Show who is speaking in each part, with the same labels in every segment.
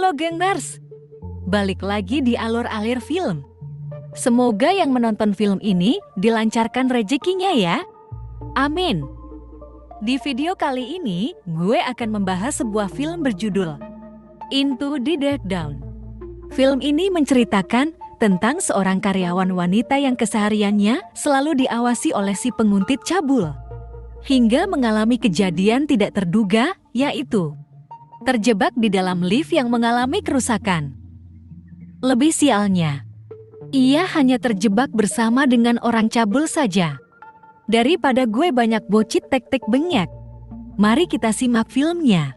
Speaker 1: Halo gengers, balik lagi di alur-alir film. Semoga yang menonton film ini dilancarkan rezekinya ya. Amin. Di video kali ini, gue akan membahas sebuah film berjudul Into the Dark Dawn. Film ini menceritakan tentang seorang karyawan wanita yang kesehariannya selalu diawasi oleh si penguntit cabul. Hingga mengalami kejadian tidak terduga, yaitu terjebak di dalam lift yang mengalami kerusakan. Lebih sialnya, ia hanya terjebak bersama dengan orang cabul saja. Daripada gue banyak bocit tek-tek bengek, mari kita simak filmnya.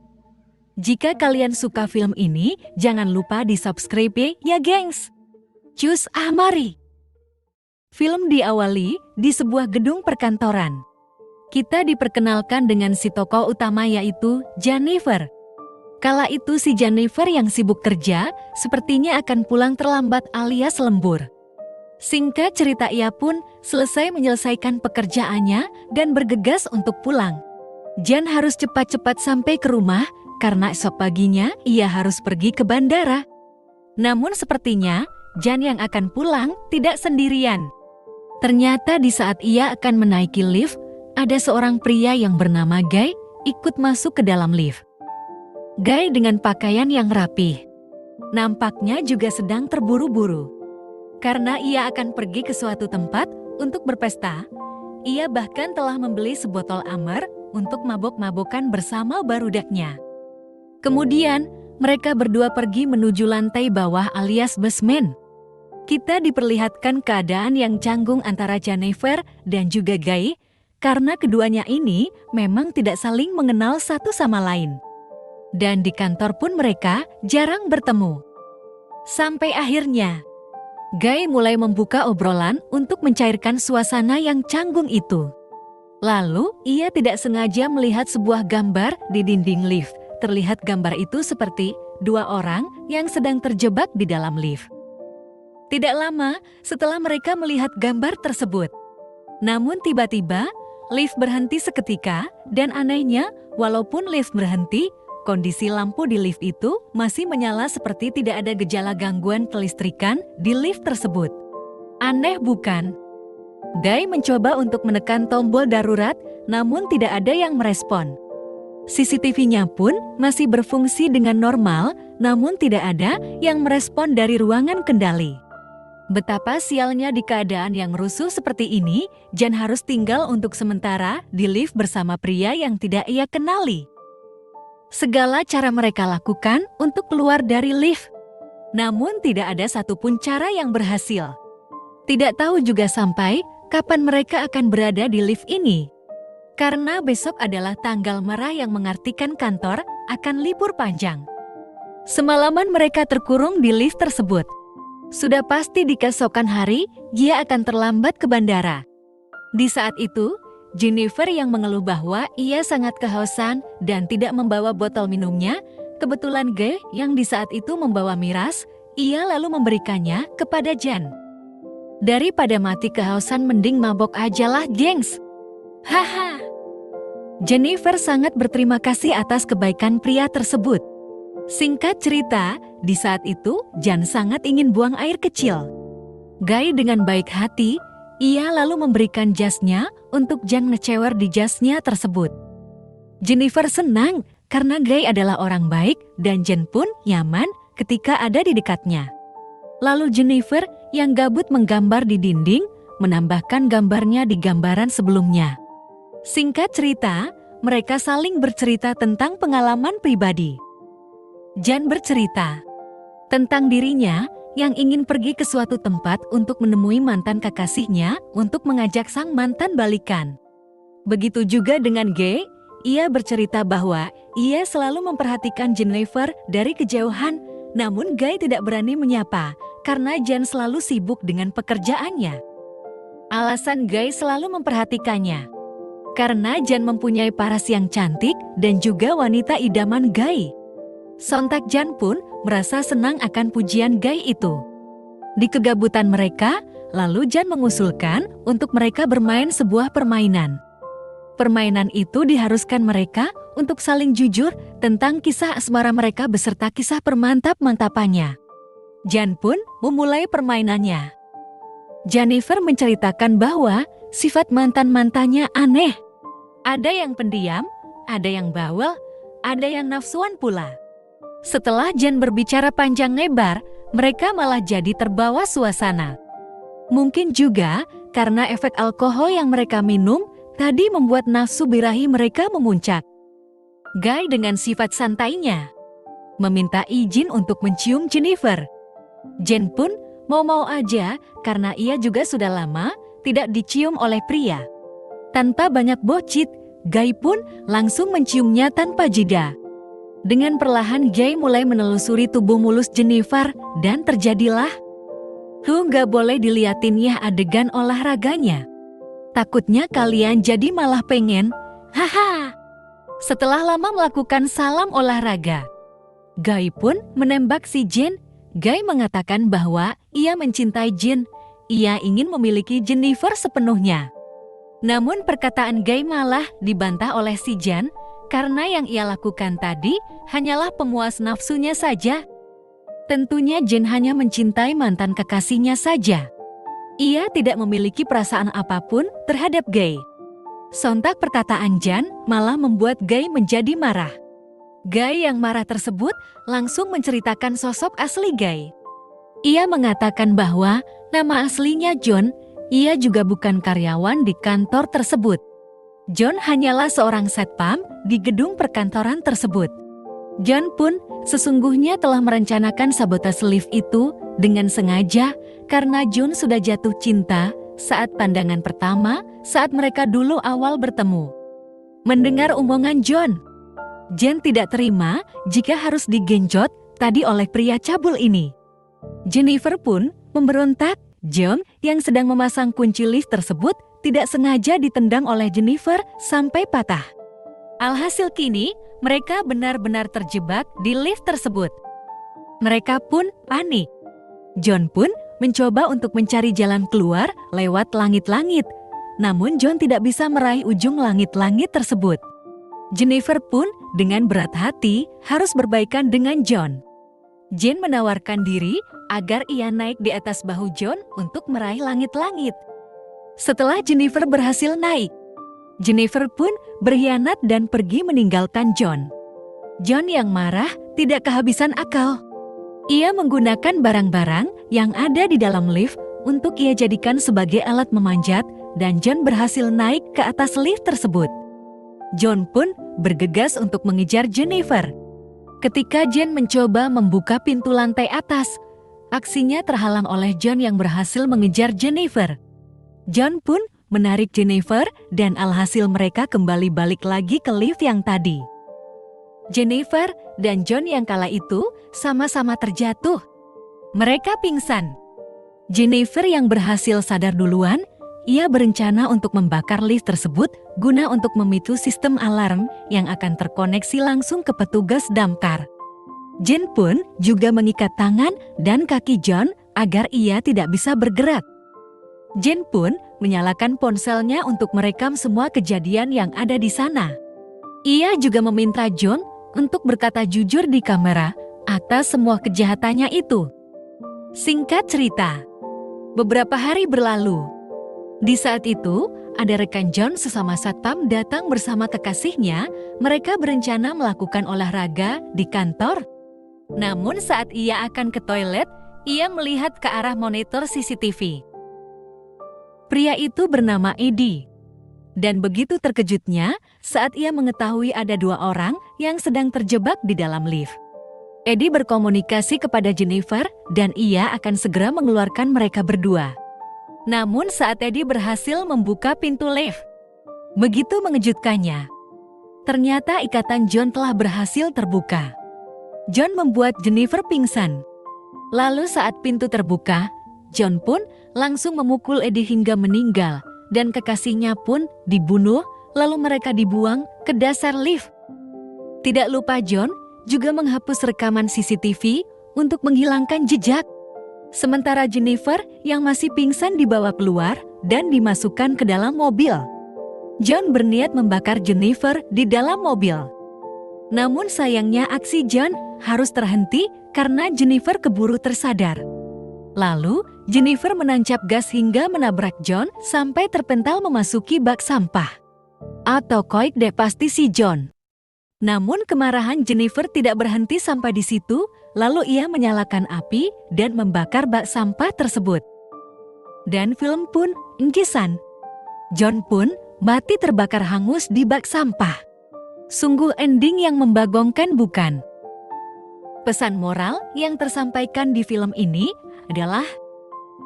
Speaker 1: Jika kalian suka film ini, jangan lupa di-subscribe ya gengs. Cus mari. Film diawali di sebuah gedung perkantoran. Kita diperkenalkan dengan si tokoh utama yaitu Jennifer. Kala itu si Jennifer yang sibuk kerja, sepertinya akan pulang terlambat alias lembur. Singkat cerita ia pun selesai menyelesaikan pekerjaannya dan bergegas untuk pulang. Jen harus cepat-cepat sampai ke rumah karena esok paginya ia harus pergi ke bandara. Namun sepertinya Jen yang akan pulang tidak sendirian. Ternyata di saat ia akan menaiki lift, ada seorang pria yang bernama Guy ikut masuk ke dalam lift. Guy dengan pakaian yang rapih. Nampaknya juga sedang terburu-buru. Karena ia akan pergi ke suatu tempat untuk berpesta, ia bahkan telah membeli sebotol amer untuk mabok-mabokan bersama barudaknya. Kemudian, mereka berdua pergi menuju lantai bawah alias basement. Kita diperlihatkan keadaan yang canggung antara Jennifer dan juga Guy, karena keduanya ini memang tidak saling mengenal satu sama lain. Dan di kantor pun mereka jarang bertemu. Sampai akhirnya, Guy mulai membuka obrolan untuk mencairkan suasana yang canggung itu. Lalu, ia tidak sengaja melihat sebuah gambar di dinding lift. Terlihat gambar itu seperti dua orang yang sedang terjebak di dalam lift. Tidak lama setelah mereka melihat gambar tersebut. Namun tiba-tiba, lift berhenti seketika dan anehnya, walaupun lift berhenti, kondisi lampu di lift itu masih menyala seperti tidak ada gejala gangguan kelistrikan di lift tersebut. Aneh bukan? Guy mencoba untuk menekan tombol darurat, namun tidak ada yang merespon. CCTV-nya pun masih berfungsi dengan normal, namun tidak ada yang merespon dari ruangan kendali. Betapa sialnya di keadaan yang rusuh seperti ini, Jen harus tinggal untuk sementara di lift bersama pria yang tidak ia kenali. Segala cara mereka lakukan untuk keluar dari lift. Namun tidak ada satupun cara yang berhasil. Tidak tahu juga sampai kapan mereka akan berada di lift ini. Karena besok adalah tanggal merah yang mengartikan kantor akan libur panjang. Semalaman mereka terkurung di lift tersebut. Sudah pasti di keesokan hari, dia akan terlambat ke bandara. Di saat itu, Jennifer yang mengeluh bahwa ia sangat kehausan dan tidak membawa botol minumnya, kebetulan Guy yang di saat itu membawa miras, ia lalu memberikannya kepada Jen. Daripada mati kehausan mending mabok aja lah gengs. Haha. Jennifer sangat berterima kasih atas kebaikan pria tersebut. Singkat cerita, di saat itu Jen sangat ingin buang air kecil. Guy dengan baik hati, ia lalu memberikan jasnya untuk Jen ngecewer di jasnya tersebut. Jennifer senang karena Guy adalah orang baik dan Jen pun nyaman ketika ada di dekatnya. Lalu Jennifer yang gabut menggambar di dinding menambahkan gambarnya di gambaran sebelumnya. Singkat cerita, mereka saling bercerita tentang pengalaman pribadi. Jen bercerita tentang dirinya yang ingin pergi ke suatu tempat untuk menemui mantan kekasihnya untuk mengajak sang mantan balikan. Begitu juga dengan Guy, ia bercerita bahwa ia selalu memperhatikan Jennifer dari kejauhan, namun Guy tidak berani menyapa karena Jen selalu sibuk dengan pekerjaannya. Alasan Guy selalu memperhatikannya karena Jen mempunyai paras yang cantik dan juga wanita idaman Guy. Sontak Jen pun merasa senang akan pujian Guy itu. Di kegabutan mereka, lalu Jen mengusulkan untuk mereka bermain sebuah permainan. Permainan itu diharuskan mereka untuk saling jujur tentang kisah asmara mereka beserta kisah permantap-mantapannya. Jan pun memulai permainannya. Jennifer menceritakan bahwa sifat mantan-mantannya aneh. Ada yang pendiam, ada yang bawel, ada yang nafsuan pula. Setelah Jan berbicara panjang lebar, mereka malah jadi terbawa suasana. Mungkin juga karena efek alkohol yang mereka minum tadi membuat nafsu birahi mereka memuncak. Guy dengan sifat santainya meminta izin untuk mencium Jennifer. Jen pun mau-mau aja karena ia juga sudah lama tidak dicium oleh pria. Tanpa banyak bocit, Guy pun langsung menciumnya tanpa jeda. Dengan perlahan Guy mulai menelusuri tubuh mulus Jennifer dan terjadilah nggak boleh diliatin ya adegan olahraganya. Takutnya kalian jadi malah pengen, haha. Setelah lama melakukan salam olahraga, Guy pun menembak si Jen. Guy mengatakan bahwa ia mencintai Jen. Ia ingin memiliki Jennifer sepenuhnya. Namun perkataan Guy malah dibantah oleh si Jen karena yang ia lakukan tadi hanyalah pemuas nafsunya saja. Tentunya Jen hanya mencintai mantan kekasihnya saja. Ia tidak memiliki perasaan apapun terhadap Guy. Sontak perkataan Jan malah membuat Guy menjadi marah. Guy yang marah tersebut langsung menceritakan sosok asli Guy. Ia mengatakan bahwa nama aslinya John, ia juga bukan karyawan di kantor tersebut. John hanyalah seorang satpam di gedung perkantoran tersebut. John pun sesungguhnya telah merencanakan sabotase lift itu dengan sengaja karena John sudah jatuh cinta saat pandangan pertama saat mereka dulu awal bertemu. Mendengar omongan John, Jen tidak terima jika harus digenjot tadi oleh pria cabul ini. Jennifer pun memberontak. John yang sedang memasang kunci lift tersebut tidak sengaja ditendang oleh Jennifer sampai patah. Alhasil kini mereka benar-benar terjebak di lift tersebut. Mereka pun panik. John pun mencoba untuk mencari jalan keluar lewat langit-langit. Namun John tidak bisa meraih ujung langit-langit tersebut. Jennifer pun dengan berat hati harus berbaikan dengan John. Jen menawarkan diri agar ia naik di atas bahu John untuk meraih langit-langit. Setelah Jennifer berhasil naik, Jennifer pun berkhianat dan pergi meninggalkan John. John yang marah tidak kehabisan akal. Ia menggunakan barang-barang yang ada di dalam lift untuk ia jadikan sebagai alat memanjat dan John berhasil naik ke atas lift tersebut. John pun bergegas untuk mengejar Jennifer. Ketika Jen mencoba membuka pintu lantai atas, aksinya terhalang oleh John yang berhasil mengejar Jennifer. John pun menarik Jennifer dan alhasil mereka kembali balik lagi ke lift yang tadi. Jennifer dan John yang kala itu sama-sama terjatuh. Mereka pingsan. Jennifer yang berhasil sadar duluan, ia berencana untuk membakar lift tersebut guna untuk memicu sistem alarm yang akan terkoneksi langsung ke petugas damkar. Jen pun juga mengikat tangan dan kaki John agar ia tidak bisa bergerak. Jen pun menyalakan ponselnya untuk merekam semua kejadian yang ada di sana. Ia juga meminta John untuk berkata jujur di kamera atas semua kejahatannya itu. Singkat cerita, beberapa hari berlalu. Di saat itu, ada rekan John sesama satpam datang bersama kekasihnya. Mereka berencana melakukan olahraga di kantor. Namun saat ia akan ke toilet, ia melihat ke arah monitor CCTV. Pria itu bernama Eddie. Dan begitu terkejutnya saat ia mengetahui ada dua orang yang sedang terjebak di dalam lift. Eddie berkomunikasi kepada Jennifer dan ia akan segera mengeluarkan mereka berdua. Namun saat Eddie berhasil membuka pintu lift, begitu mengejutkannya. Ternyata ikatan John telah berhasil terbuka. John membuat Jennifer pingsan. Lalu saat pintu terbuka, John pun langsung memukul Eddie hingga meninggal dan kekasihnya pun dibunuh, lalu mereka dibuang ke dasar lift. Tidak lupa John juga menghapus rekaman CCTV untuk menghilangkan jejak. Sementara Jennifer yang masih pingsan dibawa keluar dan dimasukkan ke dalam mobil. John berniat membakar Jennifer di dalam mobil. Namun sayangnya aksi John harus terhenti karena Jennifer keburu tersadar. Lalu, Jennifer menancap gas hingga menabrak John sampai terpental memasuki bak sampah. Atau koik deh pasti si John. Namun kemarahan Jennifer tidak berhenti sampai di situ, lalu ia menyalakan api dan membakar bak sampah tersebut. Dan film pun enggisan. John pun mati terbakar hangus di bak sampah. Sungguh ending yang membagongkan bukan? Pesan moral yang tersampaikan di film ini adalah,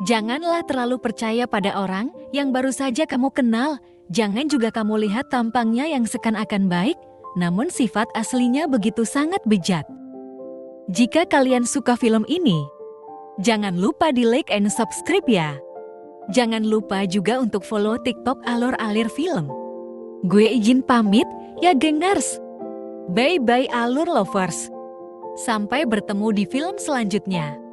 Speaker 1: janganlah terlalu percaya pada orang yang baru saja kamu kenal. Jangan juga kamu lihat tampangnya yang seakan-akan baik, namun sifat aslinya begitu sangat bejat. Jika kalian suka film ini, jangan lupa di like and subscribe ya. Jangan lupa juga untuk follow TikTok Alor Alir Film. Gue izin pamit ya gengers. Bye-bye Alur Lovers. Sampai bertemu di film selanjutnya.